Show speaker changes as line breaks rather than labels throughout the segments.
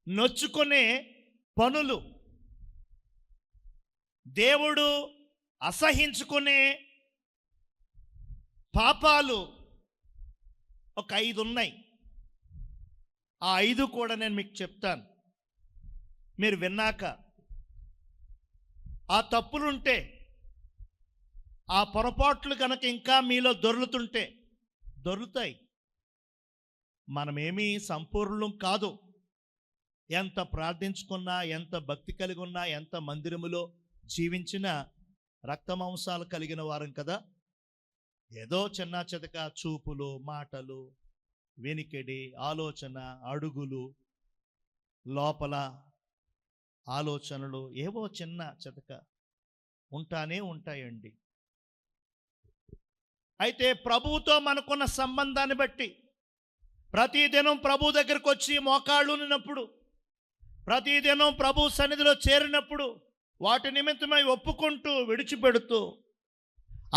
నొచ్చుకునే పనులు, దేవుడు అసహించుకునే పాపాలు ఒక 5 ఉన్నాయి. ఆ 5 కూడా నేను మీకు చెప్తాను. మీరు విన్నాక ఆ తప్పులుంటే, ఆ పొరపాట్లు కనుక ఇంకా మీలో దొర్లుతాయి. మనమేమీ సంపూర్ణం కాదు. ఎంత ప్రార్థించుకున్నా, ఎంత భక్తి కలిగి ఉన్నా, ఎంత మందిరములో జీవించినా రక్తమాంసాలు కలిగిన వారం కదా. ఏదో చిన్న చితక చూపులు, మాటలు, వెనికిడి, ఆలోచన, అడుగులు, లోపల ఆలోచనలు ఏవో చిన్న చితక ఉంటాయండి. అయితే ప్రభువుతో మనకున్న సంబంధాన్ని బట్టి ప్రతిదినం ప్రభు దగ్గరకు వచ్చి మోకాళ్ళు ఉన్నప్పుడు, ప్రతిదినం ప్రభు సన్నిధిలో చేరినప్పుడు వాటి నిమిత్తమై ఒప్పుకుంటూ విడిచిపెడుతూ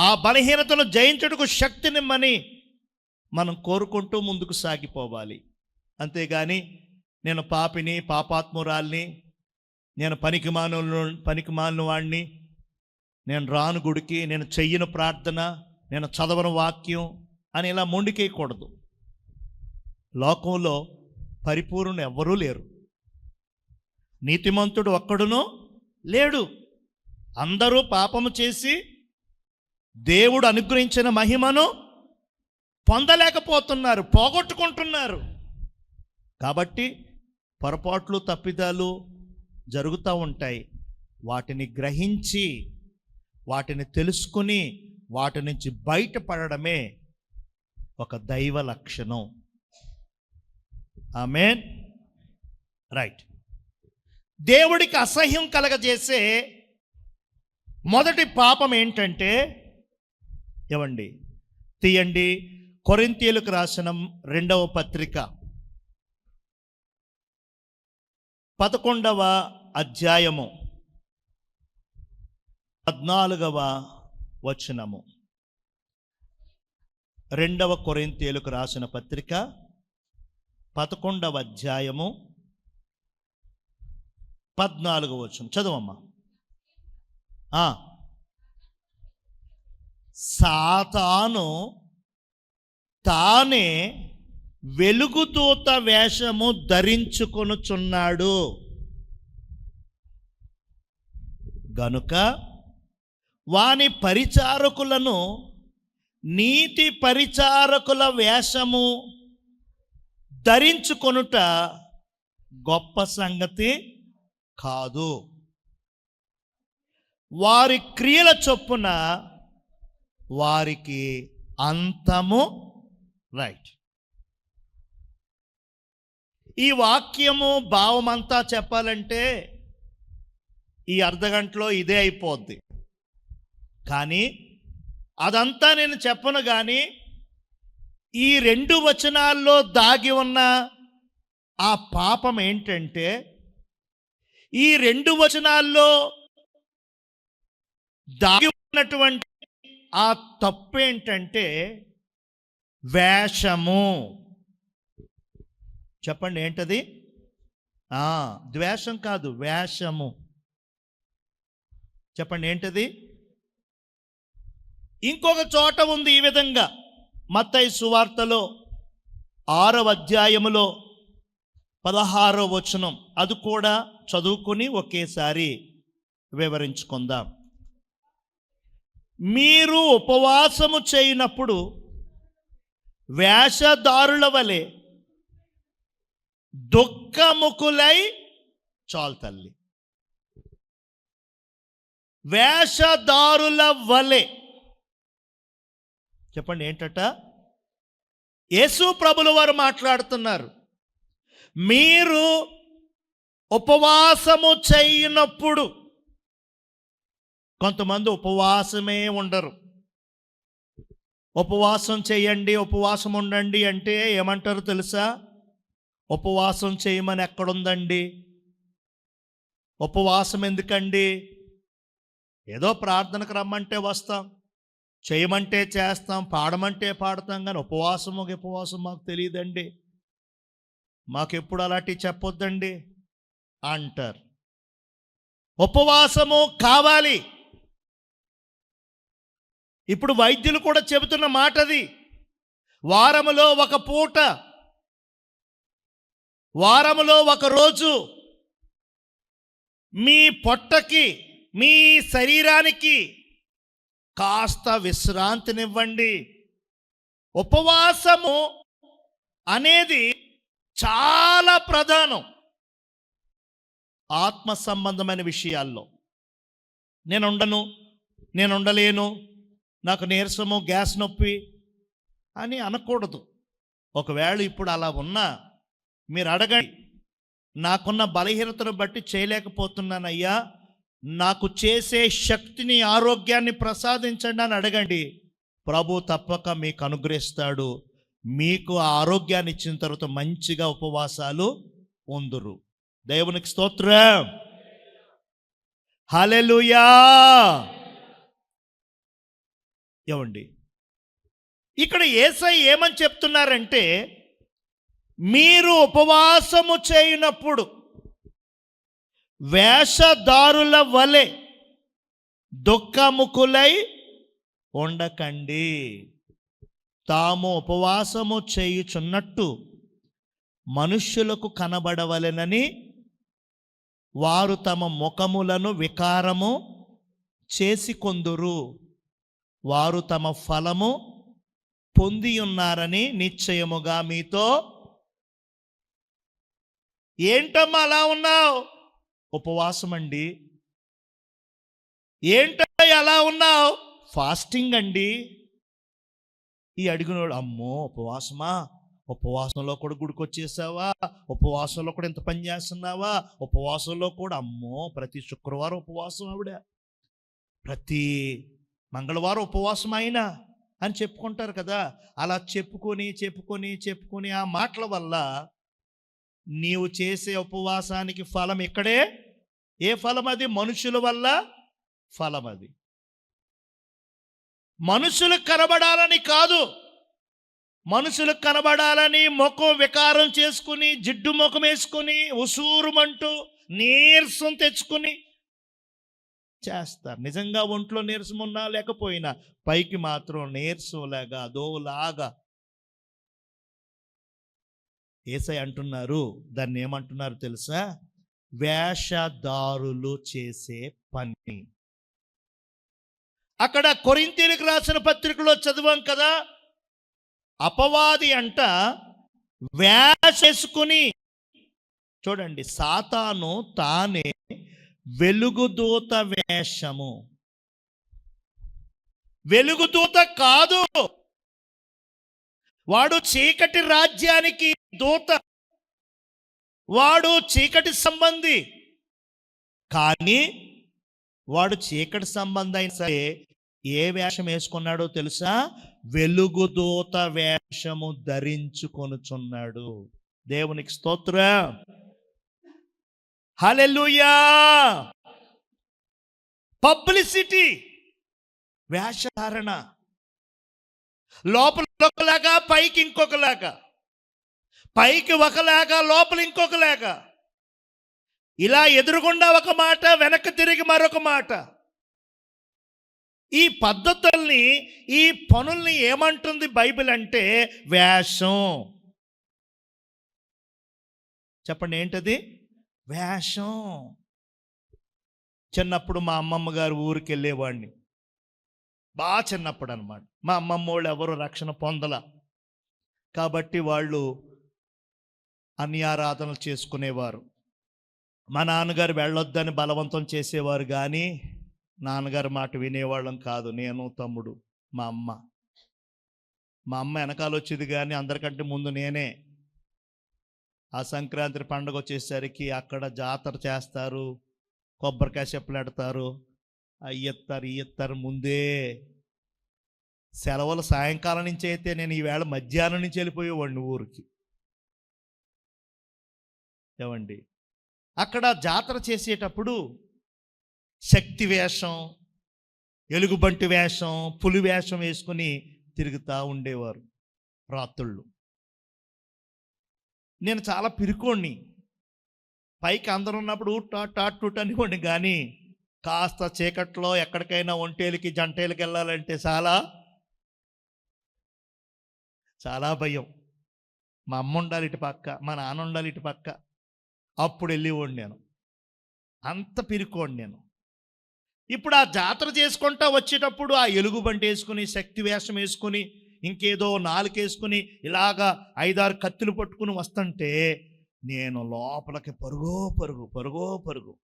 ఆ బలహీనతను జయించుటకు శక్తినిమ్మని మనం కోరుకుంటూ ముందుకు సాగిపోవాలి. అంతేగాని నేను పాపిని, పాపాత్మురాల్ని, నేను పనికిమాలిన వాడిని, నేను రాను గుడికి, నేను చెయ్యను ప్రార్థన, నేను చదవను వాక్యం అని ఇలా మొండికేయకూడదు. లోకంలో పరిపూర్ణులు ఎవ్వరూ లేరు, నీతిమంతుడు ఒక్కడునూ లేడు. అందరూ పాపము చేసి దేవుడు అనుగ్రహించిన మహిమను పొందలేకపోతున్నారు, పోగొట్టుకుంటున్నారు. కాబట్టి పొరపాట్లు, తప్పిదాలు జరుగుతూ ఉంటాయి. వాటిని గ్రహించి, వాటిని తెలుసుకుని, వాటి నుంచి బయటపడడమే ఒక దైవ లక్షణం. ఆమేన్. రైట్. దేవుడికి అసహ్యం కలగజేసే మొదటి పాపం ఏంటంటే, ఏమండి తీయండి, కొరింథీయులకు రాసిన 2వ పత్రిక 11వ అధ్యాయము 14వ వచనము. 2వ కొరింథీయులకు రాసిన పత్రిక 11వ అధ్యాయము 14వ వచనం చదవమ్మా. సాతాను తానే వెలుగుదూత వేషము ధరించుకొనుచున్నాడు గనుక వాని పరిచారకులను నీతి పరిచారకుల వేషము ధరించుకొనుట గొప్ప సంగతి కాదు. వారి క్రియల చొప్పున వారికి అంతము. రైట్. ఈ వాక్యము భావమంతా చెప్పాలంటే ఈ అర్ధగంటలో ఇదే అయిపోద్ది. కానీ అదంతా నేను చెప్పను. కానీ ఈ 2 వచనాల్లో దాగి ఉన్న ఆ పాపం ఏంటంటే, ఈ 2 వచనాల్లో దాగి ఉన్నటువంటి ఆ తప్పు ఏంటంటే వేషము. చెప్పండి ఏంటది? ద్వేషం కాదు, వేషము. చెప్పండి ఏంటది? ఇంకొక చోట ఉంది ఈ విధంగా, మత్తయి సువార్తలో 6వ అధ్యాయములో 16వ వచనం. అది కూడా చదువుకొని ఒకేసారి వివరించుకుందాం. మీరు ఉపవాసము చేయనప్పుడు వేషధారుల వలె దుఃఖముఖులై, చాలు తల్లి, వేషధారుల వలె. చెప్పండి ఏంటట? యేసు ప్రభుల వారు మాట్లాడుతున్నారు. మీరు ఉపవాసము చేయనప్పుడు, కొంతమంది ఉపవాసమే ఉండరు. ఉపవాసం చేయండి, ఉపవాసం ఉండండి అంటే ఏమంటారు తెలుసా? ఉపవాసం చేయమని ఎక్కడుందండి? ఉపవాసం ఎందుకండి? ఏదో ప్రార్థనకు రమ్మంటే వస్తాం, చేయమంటే చేస్తాం, పాడమంటే పాడతాం, కానీ ఉపవాసం మాకు తెలియదండి, మాకెప్పుడు అలాంటివి చెప్పొద్దండి, అంటారు. ఉపవాసము కావాలి. ఇప్పుడు వైద్యులు కూడా చెబుతున్న మాట అది. వారములో ఒక పూట, వారములో ఒక రోజు మీ పొట్టకి, మీ శరీరానికి కాస్త విశ్రాంతినివ్వండి. ఉపవాసము అనేది చాలా ప్రధానం ఆత్మ సంబంధమైన విషయాల్లో. నేను ఉండలేను, నాకు నీరసము, గ్యాస్ నొప్పి అని అనకూడదు. ఒకవేళ ఇప్పుడు అలా ఉన్నా మీరు అడగండి, నాకున్న బలహీనతను బట్టి చేయలేకపోతున్నానయ్యా, నాకు చేసే శక్తిని, ఆరోగ్యాన్ని ప్రసాదించండి అని అడగండి. ప్రభు తప్పక మీకు అనుగ్రహిస్తాడు. మీకు ఆ ఆరోగ్యాన్ని ఇచ్చిన తర్వాత మంచిగా ఉపవాసాలు ఉందురు. దేవునికి స్తోత్రం. హల్లెలూయా. ఏమండి, ఇక్కడ యేసయ్య ఏమని చెప్తున్నారంటే, మీరు ఉపవాసము చేయనప్పుడు వేషధారుల వలె దుఃఖముఖులై ఉండకండి. తాము ఉపవాసము చేయుచున్నట్టు మనుష్యులకు కనబడవలెనని వారు తమ ముఖములను వికారము చేసుకొందురు. వారు తమ ఫలము పొంది ఉన్నారని నిశ్చయముగా మీతో. ఏంటమ్మా అలా ఉన్నావు? ఉపవాసం అండి. ఏంటమ్మా అలా ఉన్నావు? ఫాస్టింగ్ అండి. ఈ అడిగినోడు, అమ్మో ఉపవాసమా, ఉపవాసంలో కూడా గుడికొచ్చేసావా, ఉపవాసంలో కూడా ఇంత పని చేస్తున్నావా, ఉపవాసంలో కూడా అమ్మో ప్రతి శుక్రవారం ఉపవాసం ఆవిడ, ప్రతి మంగళవారం ఉపవాసం అయినా అని చెప్పుకుంటారు కదా. అలా చెప్పుకొని ఆ మాటల వల్ల నీవు చేసే ఉపవాసానికి ఫలం ఇక్కడే. ఏ ఫలం అది? మనుషుల వల్ల ఫలం అది. మనుషులకు కనబడాలని కాదు, మనుషులకు కనబడాలని ముఖం వికారం చేసుకుని, జిడ్డు ముఖం వేసుకుని, ఉసూరుమంటూ నీరసం తెచ్చుకుని చేస్తారు. నిజంగా ఒంట్లో నీరసం ఉన్నా లేకపోయినా పైకి మాత్రం నీరసంలాగా అదోలాగా. యేసయ్య అంటున్నారు, దాన్ని ఏమంటున్నారు తెలుసా? వేషధారులు చేసే పని. అక్కడ కొరింథీయులకు రాసిన పత్రికలో చదివాం కదా, అపవాది అంట వేషేసుకుని, చూడండి, సాతాను తానే వెలుగుదూత వేషము. వెలుగుదూత కాదు, వాడు చీకటి రాజ్యానికి దూత, వాడు చీకటి సంబంధి. కానీ వాడు చీకటి సంబంధి అయినా సరే ఏ వేషం వేసుకున్నాడో తెలుసా? వెలుగుదూత వేషము ధరించుకొనుచున్నాడు. దేవునికి స్తోత్రం. హల్లెలూయా. పబ్లిసిటీ, వేషధారణ, లోపల ఒకలాగా పైకి ఇంకొకలాగా, పైకి ఒకలాగా లోపల ఇంకొకలాగా, ఇలా ఎదురుగుండా ఒక మాట, వెనక్కి తిరిగి మరొక మాట. ఈ పద్ధతుల్ని, ఈ పనుల్ని ఏమంటుంది బైబిల్ అంటే? వేషం. చెప్పండి, ఏంటది? వేషం. చిన్నప్పుడు మా అమ్మమ్మ గారు ఊరికి వెళ్ళేవాడిని, బాగా చిన్నప్పుడు అనమాట. మా అమ్మమ్మ వాళ్ళు ఎవరు రక్షణ పొందల, కాబట్టి వాళ్ళు అన్ని ఆరాధనలు చేసుకునేవారు. మా నాన్నగారు వెళ్ళొద్దని బలవంతం చేసేవారు, కానీ నాన్నగారి మాట వినేవాళ్ళం కాదు. నేను, తమ్ముడు, మా అమ్మ వెనకాల వచ్చేది, కానీ అందరికంటే ముందు నేనే. ఆ సంక్రాంతి పండుగ వచ్చేసరికి అక్కడ జాతర చేస్తారు, కొబ్బరికాయ చెప్పులు పెడతారు, ఇయ్యత్తారు ముందే. సెలవులు సాయంకాలం నుంచి అయితే నేను ఈవేళ మధ్యాహ్నం నుంచి వెళ్ళిపోయేవాడిని ఊరికి. ఏమండి, అక్కడ జాతర చేసేటప్పుడు శక్తి వేషం, ఎలుగుబంటి వేషం, పులి వేషం వేసుకుని తిరుగుతూ ఉండేవారు రాత్రుళ్ళు. నేను చాలా పిరికోణ్ణి, పైకి అందరు ఉన్నప్పుడు టాట్ అనుకోండి, కానీ కాస్త చీకట్లో ఎక్కడికైనా ఒంటేలకి జంటేలకి వెళ్ళాలంటే చాలా చాలా భయం. మా అమ్మ ఉండాలి ఇటు పక్క, మా నాన్న ఉండాలి ఇటు పక్క, అప్పుడు వెళ్ళేవాడిని నేను. అంత పిరుకోండి నేను. ఇప్పుడు ఆ జాతర చేసుకుంటా వచ్చేటప్పుడు ఆ ఎలుగుబంటి వేసుకుని, శక్తి వేషం వేసుకుని, ఇంకేదో నాలుకేసుకుని, ఇలాగా 5-6 కత్తులు పట్టుకుని వస్తుంటే నేను లోపలికి పరుగో.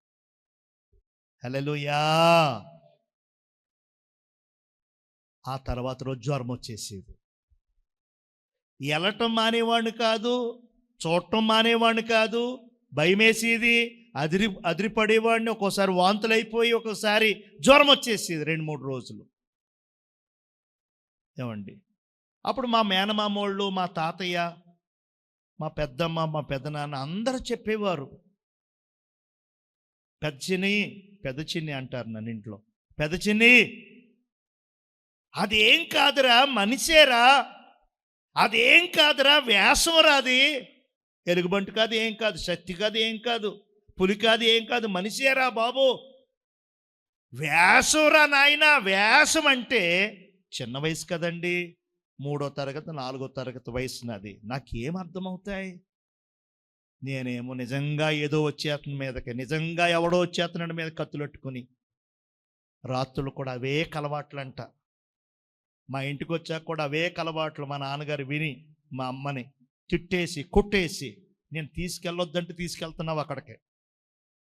హల్లెలూయా. ఆ తర్వాత రోజు జ్వరం వచ్చేసేది. వెళ్ళటం మానేవాడిని కాదు, చూడటం మానేవాడిని కాదు, భయమేసేది, అదిరిపడేవాడిని. ఒక్కోసారి వాంతులు అయిపోయి, ఒక్కోసారి జ్వరం వచ్చేసేది 2-3 రోజులు. ఏమండి, అప్పుడు మా మేనమామోళ్ళు, మా తాతయ్య, మా పెద్దమ్మ, మా పెద్దనాన్న అందరూ చెప్పేవారు. పెద్ద చిన్ని అంటారు నన్ను ఇంట్లో. పెద్ద చిన్ని, అదేం కాదురా, మనిషేరా, అదేం కాదురా, వేషం రాది, ఎలుగుబంటి కాదు, ఏం కాదు, శక్తి కాదు, ఏం కాదు, పులి కాదు, ఏం కాదు, మనిషేరా బాబు, వేషం రా నాయన. వేషం అంటే చిన్న వయసు కదండి, 3వ తరగతి 4వ తరగతి వయసు నాది. నాకేం అర్థమవుతాయి? నేనేమో నిజంగా ఏదో వచ్చేతన మీదకి, నిజంగా ఎవడో వచ్చేతన మీద కత్తులట్టుకుని, రాత్రులు కూడా అవే కలవాట్లంట. మా ఇంటికి వచ్చాక కూడా అవే కలవాట్లు. మా నాన్నగారు విని మా అమ్మని తిట్టేసి కొట్టేసి, నేను తీసుకెళ్ళొద్దంటే తీసుకెళ్తున్నావు అక్కడికి,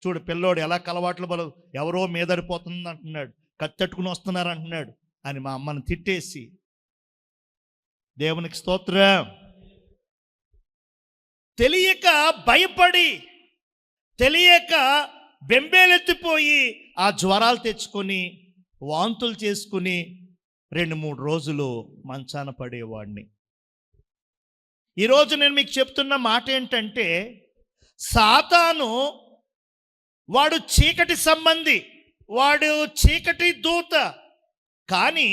చూడు పిల్లోడు ఎలా కలవాట్లు బలు, ఎవరో మీదడిపోతుంది అంటున్నాడు, కత్తెట్టుకుని వస్తున్నారు అంటున్నాడు అని మా అమ్మని తిట్టేసి, దేవునికి స్తోత్రం, తెలియక భయపడి, తెలియక బెంబేలెత్తిపోయి ఆ జ్వరాలు తెచ్చుకొని, వాంతులు చేసుకుని 2-3 రోజులు మంచాన పడేవాడిని. ఈరోజు నేను మీకు చెప్తున్న మాట ఏంటంటే, సాతాను వాడు చీకటి సంబంధి, వాడు చీకటి దూత. కానీ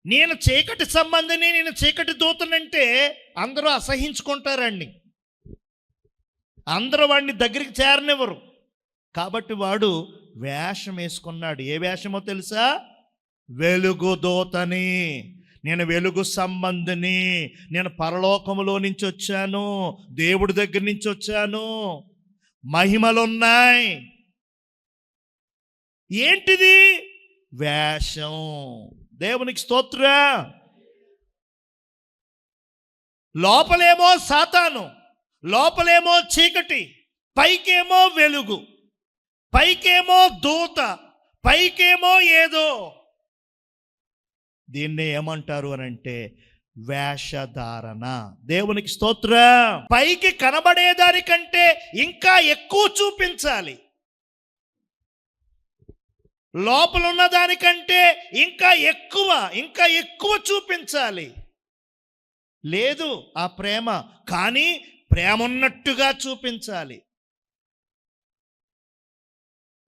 నేను చీకటి సంబంధిని, నేను చీకటి దూతనంటే అందరూ అసహించుకుంటారండి, అందరూ వాడిని దగ్గరికి చేరనివ్వరు. కాబట్టి వాడు వేషం వేసుకున్నాడు. ఏ వేషమో తెలుసా? వెలుగు దూతని. నేను వెలుగు సంబంధిని, నేను పరలోకములో నుంచి వచ్చాను, దేవుడి దగ్గర నుంచి వచ్చాను, మహిమలున్నాయి. ఏంటిది? వేషం. దేవునికి స్తోత్రం. లోపలేమో సాతాను, లోపలేమో చీకటి, పైకేమో వెలుగు, పైకేమో దూత, పైకేమో ఏదో. దీన్ని ఏమంటారు అని అంటే వేషధారణ. దేవునికి స్తోత్రం. పైకి కనబడేదానికంటే ఇంకా ఎక్కువ చూపించాలి, లోపల ఉన్న దానికంటే ఇంకా ఎక్కువ చూపించాలి. లేదు ఆ ప్రేమ, కానీ ప్రేమ ఉన్నట్టుగా చూపించాలి.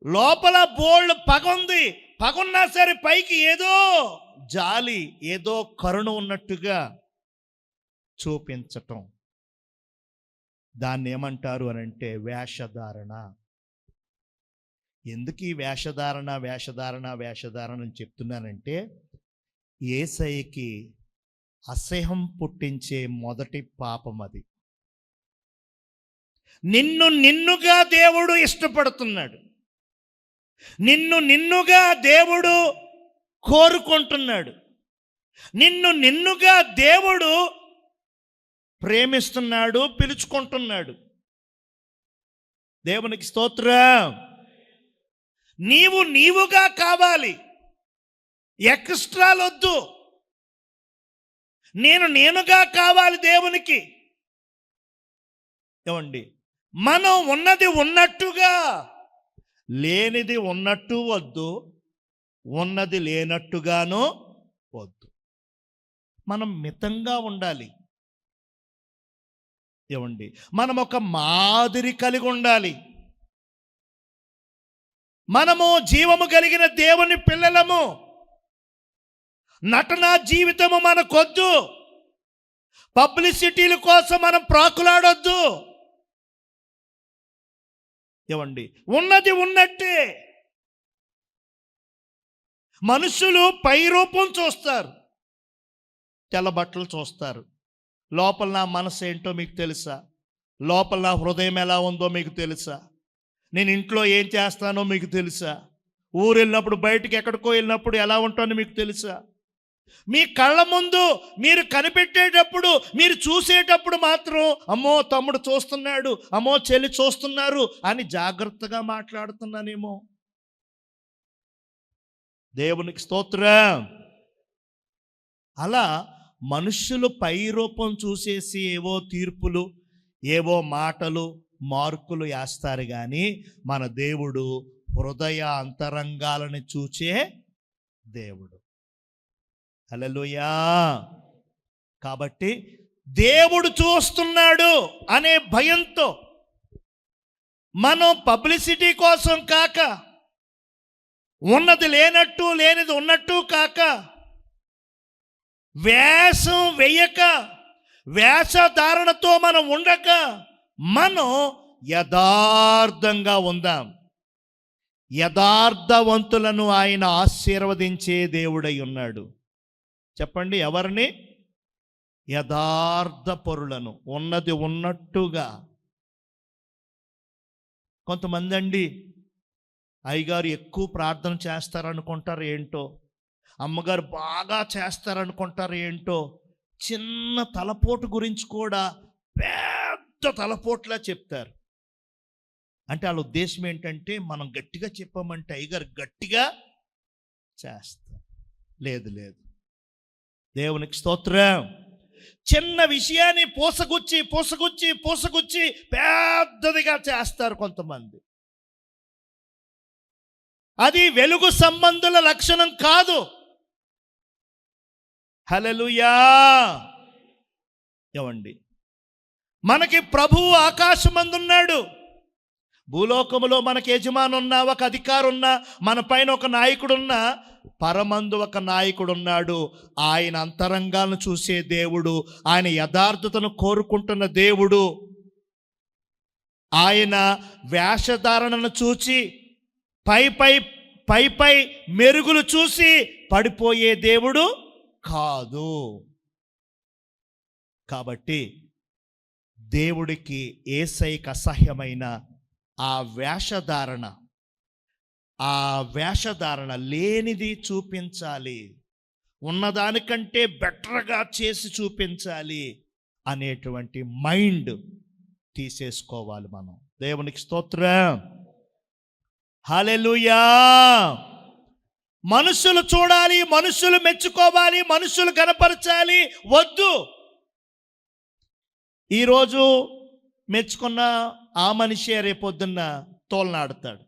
లోపల బోల్డ్ పగుంది, పగున్నా సరే పైకి ఏదో జాలి, ఏదో కరుణ ఉన్నట్టుగా చూపించటం. దాన్ని ఏమంటారు అని అంటే వేషధారణ. ఎందుకు ఈ వేషధారణ అని చెప్తున్నానంటే, యేసయ్యకి అసహ్యం పుట్టించే మొదటి పాపం అది. నిన్నుగా దేవుడు ఇష్టపడుతున్నాడు, నిన్నుగా దేవుడు కోరుకుంటున్నాడు, నిన్నుగా దేవుడు ప్రేమిస్తున్నాడు, పిలుచుకుంటున్నాడు. దేవునికి స్తోత్రం. నీవుగా కావాలి, ఎక్స్ట్రాలొద్దు. నేనుగా కావాలి దేవునికి. ఏమండి, మనం ఉన్నది ఉన్నట్టుగా, లేనిది ఉన్నట్టు వద్దు, ఉన్నది లేనట్టుగానూ వద్దు. మనం మితంగా ఉండాలి. ఏమండి, మనం ఒక మాదిరి కలిగి ఉండాలి. మనము జీవము కలిగిన దేవుని పిల్లలము. నటనా జీవితము మనకొద్దు, పబ్లిసిటీల కోసం మనం ప్రాకులాడొద్దు. ఏమండి, ఉన్నది ఉన్నట్టే. మనుషులు పై రూపం చూస్తారు, తెల్ల బట్టలు చూస్తారు. లోపల నా మనసు ఏంటో మీకు తెలుసా? లోపల నా హృదయం ఎలా ఉందో మీకు తెలుసా? నేను ఇంట్లో ఏం చేస్తానో మీకు తెలుసా? ఊరు వెళ్ళినప్పుడు, బయటికి ఎక్కడికో వెళ్ళినప్పుడు ఎలా ఉంటానో మీకు తెలుసా? మీ కళ్ళ ముందు మీరు కనిపెట్టేటప్పుడు, మీరు చూసేటప్పుడు మాత్రం అమ్మో తమ్ముడు చూస్తున్నాడు, అమ్మో చెల్లి చూస్తున్నారు అని జాగ్రత్తగా మాట్లాడుతున్నానేమో. దేవునికి స్తోత్రం. అలా మనుష్యులు పై రూపం చూసేసి ఏవో తీర్పులు, ఏవో మాటలు, మార్కులు వేస్తారు. కానీ మన దేవుడు హృదయ అంతరంగాలను చూచే దేవుడు. హల్లెలూయా. కాబట్టి దేవుడు చూస్తున్నాడు అనే భయంతో మనం పబ్లిసిటీ కోసం కాక, ఉన్నది లేనట్టు లేనిది ఉన్నట్టు కాక, వేషం వెయ్యక, వేషధారణతో మనం ఉండక, మనం యథార్థంగా ఉందాం. యథార్థవంతులను ఆయన ఆశీర్వదించే దేవుడై ఉన్నాడు. చెప్పండి, ఎవరిని? యథార్థ పరులను, ఉన్నది ఉన్నట్టుగా. కొంతమంది అండి, అయ్యగారు ఎక్కువ ప్రార్థన చేస్తారనుకుంటారు ఏంటో, అమ్మగారు బాగా చేస్తారనుకుంటారు ఏంటో, చిన్న తలపోటు గురించి కూడా పెద్ద తలపోట్లా చెప్తారు. అంటే వాళ్ళ ఉద్దేశం ఏంటంటే, మనం గట్టిగా చెప్పామంటే అయ్యగారు గట్టిగా చేస్తారు. లేదు లేదు, దేవునికి స్తోత్రం. చిన్న విషయాన్ని పూసగుచ్చి పూసగుచ్చి పూసగుచ్చి పెద్దదిగా చేస్తారు కొంతమంది. అది వెలుగు సంబంధుల లక్షణం కాదు. హల్లెలూయా. ఏమండి, మనకి ప్రభువు ఆకాశమందున్నాడు, భూలోకములో మనకి యజమాని ఉన్నా, ఒక అధికారి ఉన్నా, మన పైన ఒక నాయకుడున్నా, పరమందు ఒక నాయకుడు ఉన్నాడు. ఆయన అంతరంగాలను చూసే దేవుడు, ఆయన యథార్థతను కోరుకుంటున్న దేవుడు. ఆయన వేషధారణను చూచి పై పై పై పై మెరుగులు చూసి పడిపోయే దేవుడు కాదు. కాబట్టి దేవుడికి యేసయ్యకి అసహ్యమైన ఆ వేషధారణ లేనిది చూపించాలి, ఉన్నదానికంటే బెటర్గా చేసి చూపించాలి అనేటువంటి మైండ్ తీసేసుకోవాలి మనం. దేవునికి స్తోత్రం. హల్లెలూయా. మనుషులు చూడాలి, మనుషులు మెచ్చుకోవాలి, మనుషులు కనపరచాలి వద్దు. ఈరోజు మెచ్చుకున్న ఆ మనిషే రేపొద్దున్న తోలనాడతాడు.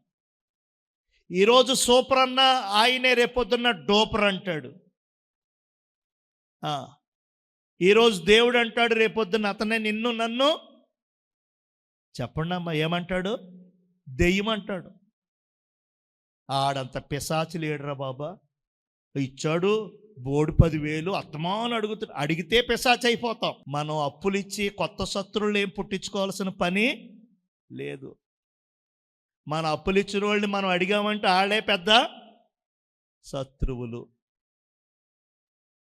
ఈరోజు సూపర్ అన్న ఆయనే రేపొద్దున్న డోపర్ అంటాడు. ఈరోజు దేవుడు అంటాడు, రేపొద్దున్న అతనే నిన్ను నన్ను చెప్పండి అమ్మా ఏమంటాడు? దెయ్యం అంటాడు. ఆడంత పిశాచులు ఏడరా బాబా, ఇచ్చాడు బోడు 10,000 అత్తమాను అడిగితే పిశాచి అయిపోతాం. మనం అప్పులు ఇచ్చి కొత్త శత్రువులు ఏం పుట్టించుకోవాల్సిన పని లేదు. మన అప్పులు ఇచ్చిన వాళ్ళని మనం అడిగామంటే ఆడే పెద్ద శత్రువులు.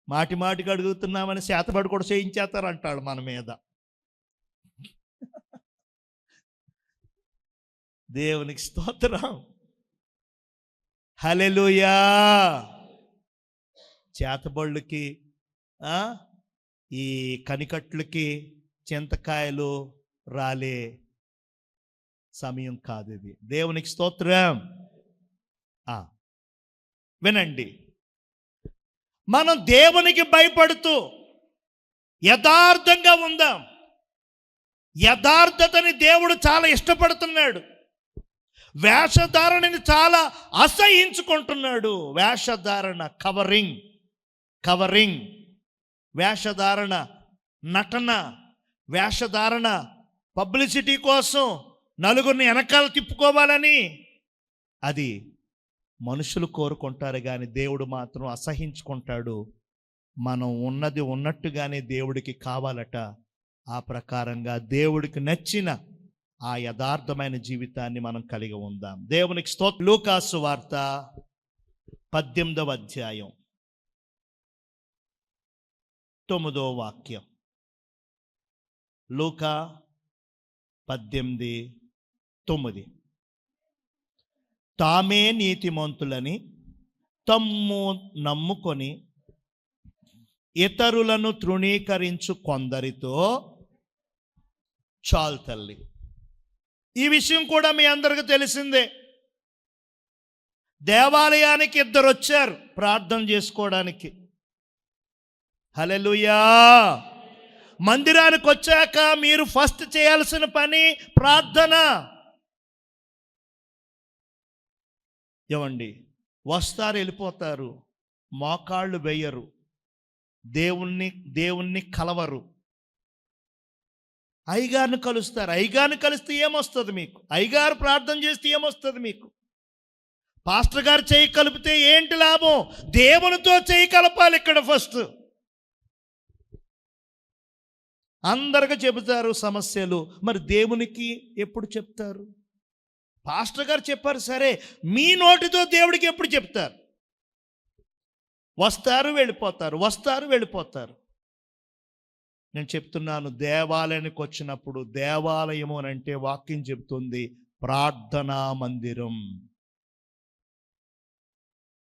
మాటి మాటికి అడుగుతున్నామని శాతపడి కూడా చేయించేస్తారంటాడు మన మీద. దేవునికి స్తోత్రం. హల్లెలూయా. చేతబళ్ళకి, ఈ కనికట్లకి చింతకాయలు రాలే సమయం కాదు ఇది. దేవునికి స్తోత్రం. వినండి, మనం దేవునికి భయపడుతూ యథార్థంగా ఉందాం. యథార్థతని దేవుడు చాలా ఇష్టపడుతున్నాడు. వేషధారణని చాలా అసహించుకుంటున్నాడు. వేషధారణ, కవరింగ్, వేషధారణ, నటన, వేషధారణ, పబ్లిసిటీ కోసం నలుగురిని వెనకాల తిప్పుకోవాలని అది మనుషులు కోరుకుంటారు, కానీ దేవుడు మాత్రం అసహించుకుంటాడు. మనం ఉన్నది ఉన్నట్టుగానే దేవుడికి కావాలట. ఆ ప్రకారంగా దేవుడికి నచ్చిన ఆ యథార్థమైన జీవితాన్ని మనం కలిగి ఉందాం. దేవునికి స్తోత్రం. లూకాసు వార్త 18వ అధ్యాయం 9వ వాక్యం. లూకా 18:9. తామే నీతిమంతులని తమ్ము నమ్ముకొని ఇతరులను తృణీకరించు కొందరితో చాలు తల్లి. ఈ విషయం కూడా మీ అందరికీ తెలిసిందే. దేవాలయానికి 2 వచ్చారు ప్రార్థన చేసుకోవడానికి. హల్లెలూయా. మందిరానికి వచ్చాక మీరు ఫస్ట్ చేయాల్సిన పని ప్రార్థన. ఏమండి, వస్తారు వెళ్ళిపోతారు, మోకాళ్ళు వేయరు, దేవుణ్ణి కలవరు. అయ్యగారిని కలుస్తారు. అయ్యగారిని కలిస్తే ఏమొస్తుంది మీకు? అయ్యగారు ప్రార్థన చేస్తే ఏమొస్తుంది మీకు? పాస్టర్ గారు చేయి కలిపితే ఏంటి లాభం? దేవునితో చేయి కలపాలి ఇక్కడ ఫస్ట్. అందరికీ చెబుతారు సమస్యలు, మరి దేవునికి ఎప్పుడు చెప్తారు? పాస్టర్ గారు చెప్పారు సరే, మీ నోటితో దేవుడికి ఎప్పుడు చెప్తారు? వస్తారు వెళ్ళిపోతారు, వస్తారు వెళ్ళిపోతారు. నేను చెప్తున్నాను, దేవాలయానికి వచ్చినప్పుడు, దేవాలయము అని అంటే వాక్యం చెప్తుంది ప్రార్థనా మందిరం.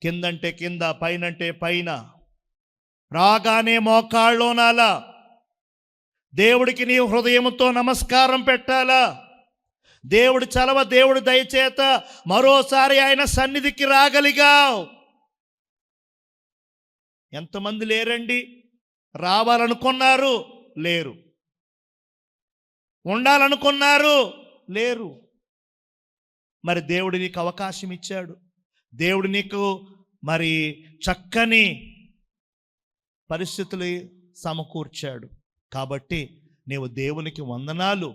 కిందంటే కింద, పైనంటే పైన, రాగానే మోకాళ్ళోనాలా, దేవుడికి నీ హృదయంతో నమస్కారం పెట్టాలా. దేవుడి చలవ, దేవుడి దయచేత మరోసారి ఆయన సన్నిధికి రాగలిగావు. ఎంతమంది లేరండి? రావాలనుకున్నారు, లేరు. ఉండాలనుకున్నారు, లేరు. మరి దేవుడు నీకు అవకాశం ఇచ్చాడు. దేవుడు నీకు మరి చక్కని పరిస్థితులు సమకూర్చాడు. కాబట్టి నీవు దేవునికి వందనాలు,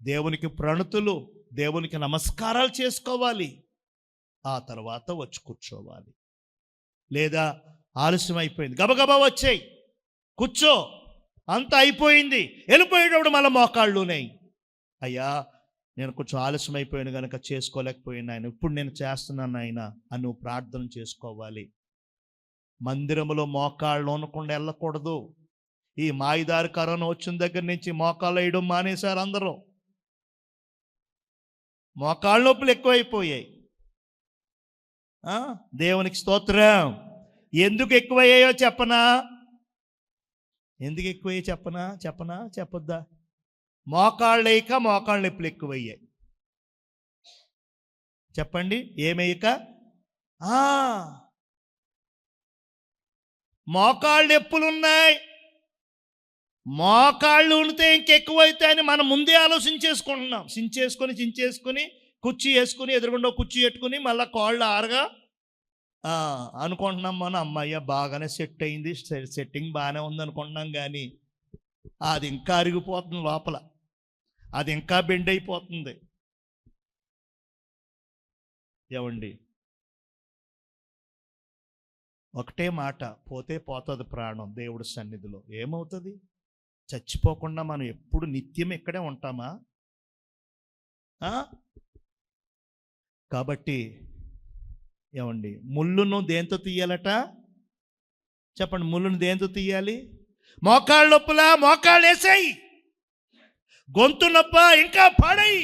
దేవునికి ప్రణతులు, దేవునికి నమస్కారాలు చేసుకోవాలి. ఆ తర్వాత వచ్చి కూర్చోవాలి. లేదా ఆలస్యం అయిపోయింది, గబగబా వచ్చేయి, కూర్చో, అంత అయిపోయింది, వెళ్ళిపోయేటప్పుడు మళ్ళీ మోకాళ్ళున్నాయి. అయ్యా నేను కొంచెం ఆలస్యం అయిపోయాను కనుక చేసుకోలేకపోయినా ఆయన, ఇప్పుడు నేను చేస్తున్నాను ఆయన అని నువ్వు ప్రార్థన చేసుకోవాలి. మందిరములో మోకాళ్ళు ఉండకుండా వెళ్ళకూడదు. ఈ మాయిదారి కరోనా వచ్చిన దగ్గర నుంచి మోకాళ్ళు వేయడం మానేశారు అందరూ. మోకాళ్ళ నొప్పులు ఎక్కువైపోయాయి. దేవునికి స్తోత్రం. ఎందుకు ఎక్కువయ్యాయో చెప్పనా? ఎందుకు ఎక్కువయ్యాయో చెప్పనా చెప్పొద్దా? మోకాళ్ళు వేయక మోకాళ్ళ నొప్పులు ఎక్కువయ్యాయి. చెప్పండి, ఏమేయక? మోకాళ్ళ నొప్పులు ఉన్నాయి. మోకాళ్ళు ఉంటే ఇంకెక్కువైతాయని మనం ముందే ఆలోచించేసుకుంటున్నాం. చించేసుకొని కుర్చీ వేసుకుని, ఎదురుగుండా కుర్చీ పెట్టుకుని మళ్ళీ కాళ్ళు ఆరగా అనుకుంటున్నాం మనం. అమ్మయ్య బాగానే సెట్ అయింది, సెట్టింగ్ బాగానే ఉంది అనుకుంటున్నాం. కానీ అది ఇంకా అరిగిపోతుంది లోపల, అది ఇంకా బెండ్ అయిపోతుంది. ఏమండి, ఒకటే మాట, పోతే పోతుంది ప్రాణం దేవుడి సన్నిధిలో. ఏమవుతుంది? చచ్చిపోకుండా మనం ఎప్పుడు నిత్యం ఇక్కడే ఉంటామా? కాబట్టి ఏమండి, ముళ్ళును దేంతో తీయాలట? చెప్పండి, ముళ్ళును దేంతో తీయాలి? మోకాళ్ళ నొప్పులా? మోకాళ్ళు వేసాయి. గొంతు నొప్ప? ఇంకా పడయి.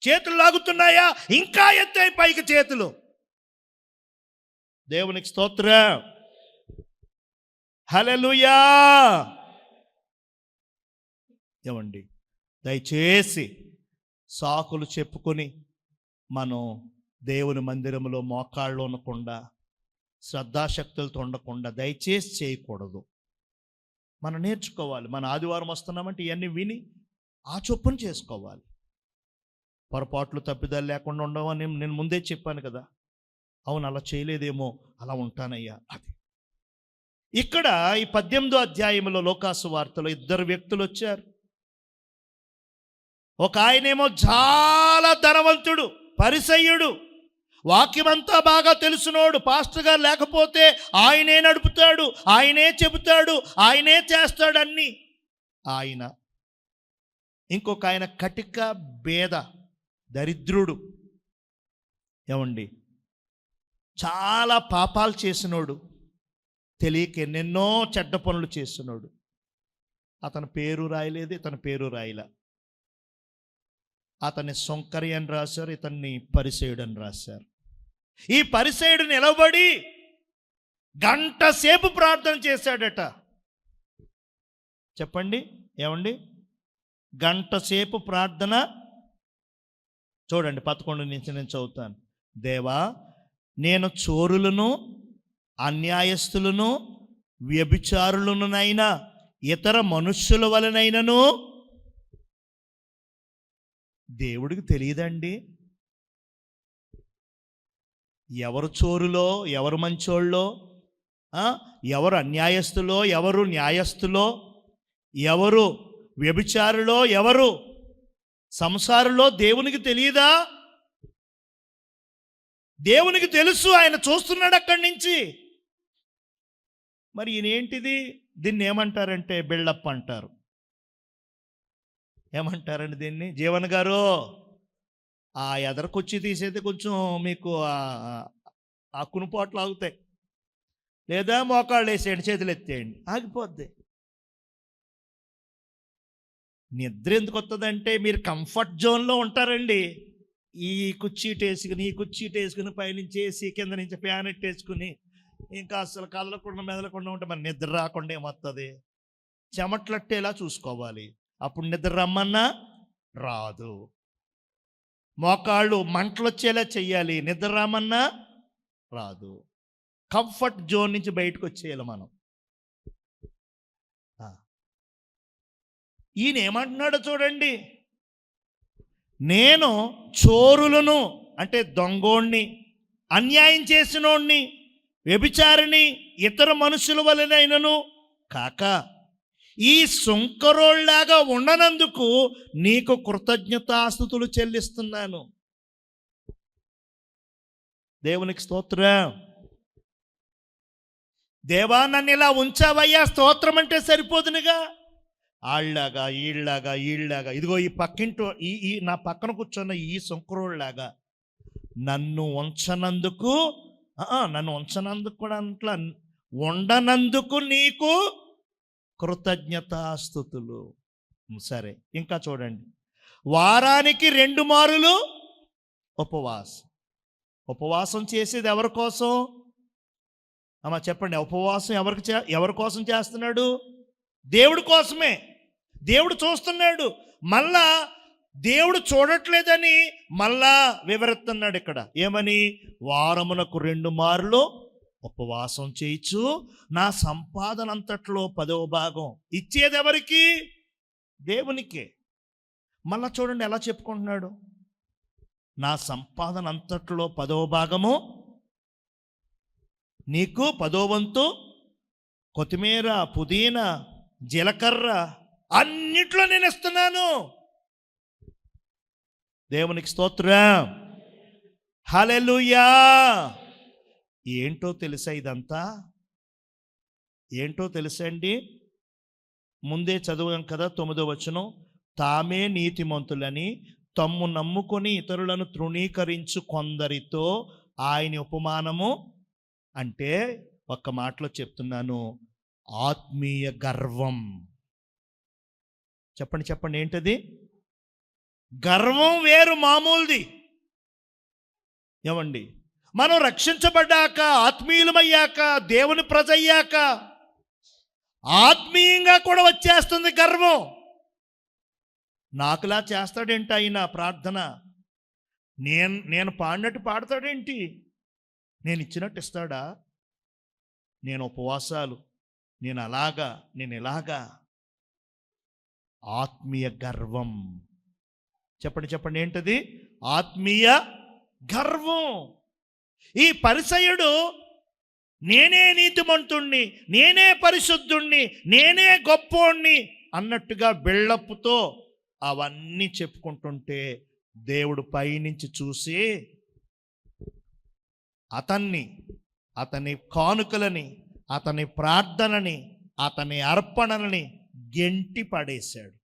చేతులు లాగుతున్నాయా? ఇంకా ఎత్తాయి పైకి చేతులు. దేవునికి స్తోత్రం. హల్లెలూయా. ఏమండి, దయచేసి సాకులు చెప్పుకొని మనం దేవుని మందిరంలో మోకాళ్ళు ఉండకుండా, శ్రద్ధాశక్తులతో ఉండకుండా దయచేసి చేయకూడదు. మనం నేర్చుకోవాలి. మన ఆదివారం వస్తున్నామంటే ఇవన్నీ విని ఆ చొప్పున చేసుకోవాలి. పొరపాట్లు తప్పిదాలు లేకుండా ఉండవని నేను ముందే చెప్పాను కదా. అవును, అలా చేయలేదేమో, అలా ఉంటానయ్యా. అది ఇక్కడ ఈ 18వ అధ్యాయంలో లోకాసు వార్తలో 2 వ్యక్తులు వచ్చారు. ఒక ఆయనేమో చాలా ధనవంతుడు, పరిసయ్యుడు, వాక్యమంతా బాగా తెలుసునోడు. పాస్టర్ గారు లేకపోతే ఆయనే నడుపుతాడు, ఆయనే చెబుతాడు, ఆయనే చేస్తాడన్ని. ఆయన ఇంకొక ఆయన కటిక బేద దరిద్రుడు. ఏమండి, చాలా పాపాలు చేసినోడు, తెలియక ఎన్నెన్నో చెడ్డ పనులు చేస్తున్నాడు. అతని పేరు రాయలేదు, ఇతని పేరు రాయలా. అతన్ని సొంకరి అని రాశారు, ఇతన్ని పరిసేయుడు అని రాశారు. ఈ పరిసేయుడు నిలబడి గంట సేపు ప్రార్థన చేశాడట. చెప్పండి ఏమండి, గంట సేపు ప్రార్థన. చూడండి 11 నుంచి నేను చదువుతాను. దేవా, నేను చోరులను, అన్యాయస్తులను, వ్యభిచారులనునైనా ఇతర మనుష్యుల వలనైనను. దేవుడికి తెలియదండి ఎవరు చోరులో, ఎవరు మంచోళ్ళో, ఎవరు అన్యాయస్తులో, ఎవరు న్యాయస్తులో, ఎవరు వ్యభిచారులో, ఎవరు సంసారులో దేవునికి తెలియదా? దేవునికి తెలుసు, ఆయన చూస్తున్నాడు అక్కడి నుంచి. మరి ఈయనేంటిది, దీన్ని ఏమంటారంటే బిల్డప్ అంటారు. ఏమంటారండి దీన్ని? జీవన్ గారు, ఆ ఎదరకొచ్చి తీసేది కొంచెం మీకు ఆ కునుపాట్లు ఆగుతాయి, లేదా మోకాళ్ళు వేసేయండి, చేతులు ఎత్తేయండి, ఆగిపోద్ది. నిద్ర ఎందుకు వస్తుందంటే మీరు కంఫర్ట్ జోన్లో ఉంటారండి. ఈ కుర్చీట్ వేసుకుని పైనుంచి వేసి కింద నుంచి ఫ్యాన్ వేసుకుని ఇంకా అసలు కదలకుండా మెదలకుండా ఉంటే మరి నిద్ర రాకుండా ఏమవుతుంది? చెమట్లట్టేలా చూసుకోవాలి, అప్పుడు నిద్ర రమ్మన్నా రాదు. మోకాళ్ళు మంటలు వచ్చేలా చెయ్యాలి, నిద్ర రామన్నా రాదు. కంఫర్ట్ జోన్ నుంచి బయటకు వచ్చేయాలి మనం. ఈయన ఏమంటున్నాడో చూడండి. నేను చోరులను అంటే దొంగోణ్ణి, అన్యాయం చేసినోణ్ణి, వ్యభిచారిని, ఇతర మనుషుల వలనైనను కాక ఈ సుంకరోళ్లాగా ఉండనందుకు నీకు కృతజ్ఞతాస్తుతులు చెల్లిస్తున్నాను. దేవునికి స్తోత్రం. దేవా, నన్ను ఇలా ఉంచావయ్యా, స్తోత్రం అంటే సరిపోదునుగా. ఆళ్ళలాగా ఈళ్ళలాగా ఇదిగో ఈ పక్కింటో ఈ నా పక్కన కూర్చున్న ఈ సుంకరోళ్ళలాగా నన్ను ఉంచనందుకు కూడా అంట్లా ఉండనందుకు నీకు కృతజ్ఞతాస్తుతులు. సరే, ఇంకా చూడండి. వారానికి 2 మారులు ఉపవాసం చేసేది ఎవరి కోసం? అమ్మా చెప్పండి, ఉపవాసం ఎవరి కోసం చేస్తున్నాడు? దేవుడి కోసమే. దేవుడు చూస్తున్నాడు. మళ్ళా దేవుడు చూడట్లేదని మళ్ళా వివరిస్తున్నాడు ఇక్కడ. ఏమని? వారమునకు 2 మారులు ఉపవాసం చేయొచ్చు, నా సంపాదన అంతట్లో 10వ భాగం ఇచ్చేది ఎవరికి? దేవునికే. మళ్ళా చూడండి ఎలా చెప్పుకుంటున్నాడు. నా సంపాదన అంతట్లో 10వ భాగము నీకు, 10వ వంతు కొత్తిమీర, పుదీనా, జీలకర్ర అన్నిట్లో నేను ఇస్తున్నాను. దేవునికి స్తోత్రం, హల్లెలూయా. ఏంటో తెలుసా ఇదంతా? ఏంటో తెలుసా అండి? ముందే చదివాం కదా 9వ వచనం. తామే నీతిమంతులని తమ్ము నమ్ముకొని ఇతరులను తృణీకరించు కొందరితో ఆయన ఉపమానము. అంటే ఒక్క మాటలో చెప్తున్నాను, ఆత్మీయ గర్వం. చెప్పండి ఏంటది? గర్వం వేరు, మామూలుది. ఏమండి, మనం రక్షించబడ్డాక, ఆత్మీయులమయ్యాక, దేవుని ప్రజ అయ్యాక ఆత్మీయంగా కూడా వచ్చేస్తుంది గర్వం. నాకులా చేస్తాడేంటి ఆయన ప్రార్థన? నేను పాడినట్టు పాడతాడేంటి? నేను ఇచ్చినట్టు ఇస్తాడా? నేను ఉపవాసాలు, నేను అలాగా, నేను ఇలాగా. ఆత్మీయ గర్వం. చెప్పండి ఏంటది? ఆత్మీయ గర్వం. ఈ పరిసయ్యుడు నేనే నీతిమంతుణ్ణి, నేనే పరిశుద్ధుణ్ణి, నేనే గొప్పోణ్ణి అన్నట్టుగా బిల్డప్తో అవన్నీ చెప్పుకుంటుంటే దేవుడు పైనుంచి చూసి అతని కానుకలని, అతని ప్రార్థనని, అతని అర్పణలని గెంటి పడేశాడు.